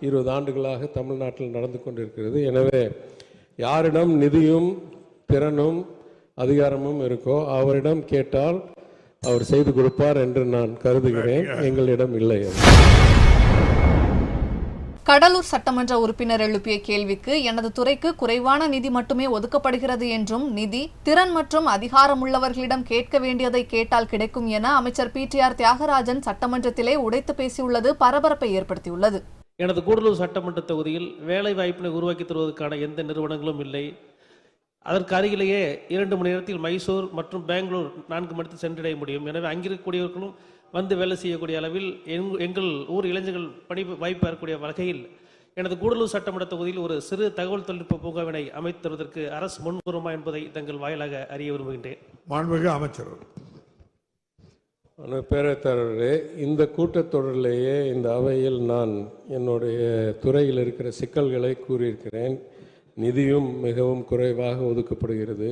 20 ஆண்டுகளாக தமிழ்நாட்டில் நடந்து கொண்டிருக்கிறது. எனவே யாரிடம் நிதியும் திறனும் அதிகாரமும் இருக்கோ அவரிடம் கேட்டால் அவர் செய்து கொடுப்பார் என்று நான் கருதுகிறேன். எங்களிடம் இல்லை. கடலூர் சட்டமன்ற உறுப்பினர் எழுப்பிய கேள்விக்கு எனது துறைக்கு குறைவான நிதி மட்டுமே ஒதுக்கப்படுகிறது என்றும் நிதி திறன் மற்றும் அதிகாரம் உள்ளவர்களிடம் கேட்க வேண்டியதை கேட்டால் கிடைக்கும் என அமைச்சர் PTR தியாகராஜன் சட்டமன்றத்திலே உடைத்து பேசியுள்ளது பரபரப்பை ஏற்படுத்தியுள்ளது. எனது கூடலூர் சட்டமன்ற தொகுதியில் வேலை வாய்ப்பினை உருவாக்கி தருவதற்கான எந்த நிறுவனங்களும் இல்லை. அதற்கு அருகிலேயே 2 மணி நேரத்தில் மைசூர் மற்றும் பெங்களூர் 4 மணிக்கு சென்றடைய முடியும். எனவே அங்கிருக்கக்கூடியவர்களும் வந்து வேலை செய்யக்கூடிய அளவில் எங்கள் ஊர் இளைஞர்கள் பணி வாய்ப்பு பெறக்கூடிய வகையில் எனது கூடலூர் சட்டமன்ற தொகுதியில் ஒரு சிறு தகவல் தொழில்நுட்ப பூங்காவினை அமைத்து தருவதற்கு அரசு முன்வருமா என்பதை தங்கள் வாயிலாக அறிய விரும்புகின்றேன். மாண்புமிகு அமைச்சர். பேரவைத்தாளர்களே, இந்த கூட்டத்தொடரிலேயே இந்த அவையில் நான் என்னுடைய துறையில் இருக்கிற சிக்கல்களை கூறியிருக்கிறேன். நிதியும் மிகவும் குறைவாக ஒதுக்கப்படுகிறது.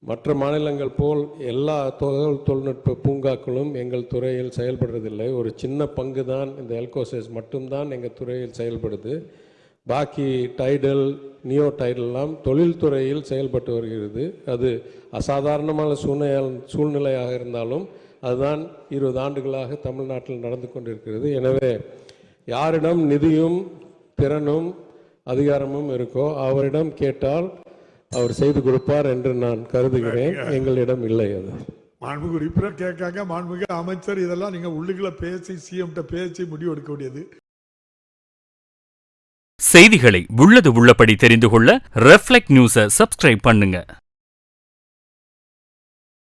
மற்ற மாநிலங்கள் போல் எல்லா தகவல் தொழில்நுட்ப பூங்காக்களும் எங்கள் துறையில் செயல்படுறதில்லை. ஒரு சின்ன பங்கு தான் இந்த எல்கோசஸ் மட்டும்தான் எங்கள் துறையில் செயல்படுது. பாக்கி டைடல் நியோ டைடல்லாம் தொழில்துறையில் செயல்பட்டு வருகிறது. அது அசாதாரணமான சூழ்நிலையாக இருந்தாலும் அதுதான் 20 ஆண்டுகளாக தமிழ்நாட்டில் நடந்து கொண்டிருக்கிறது. எனவே யாரிடம் நிதியும் திறனும் அதிகாரமும் இருக்கோ அவரிடம் கேட்டால் அவர் செய்து கொடுப்பார் என்று நான் கருதுகிறேன். எங்களிடம் இல்லை. அது மாண்புமிகு உறுப்பினர் கேட்காங்க. மாண்புமிகு அமைச்சர் இதெல்லாம் நீங்க உள்ளுக்குள்ள பேசி CM பேசி முடிவு எடுக்க வேண்டியது. செய்திகளை உள்ளது உள்ளபடி தெரிந்து கொள்ள ரெஃப்ளெக்ட் நியூஸை சப்ஸ்கிரைப் பண்ணுங்க.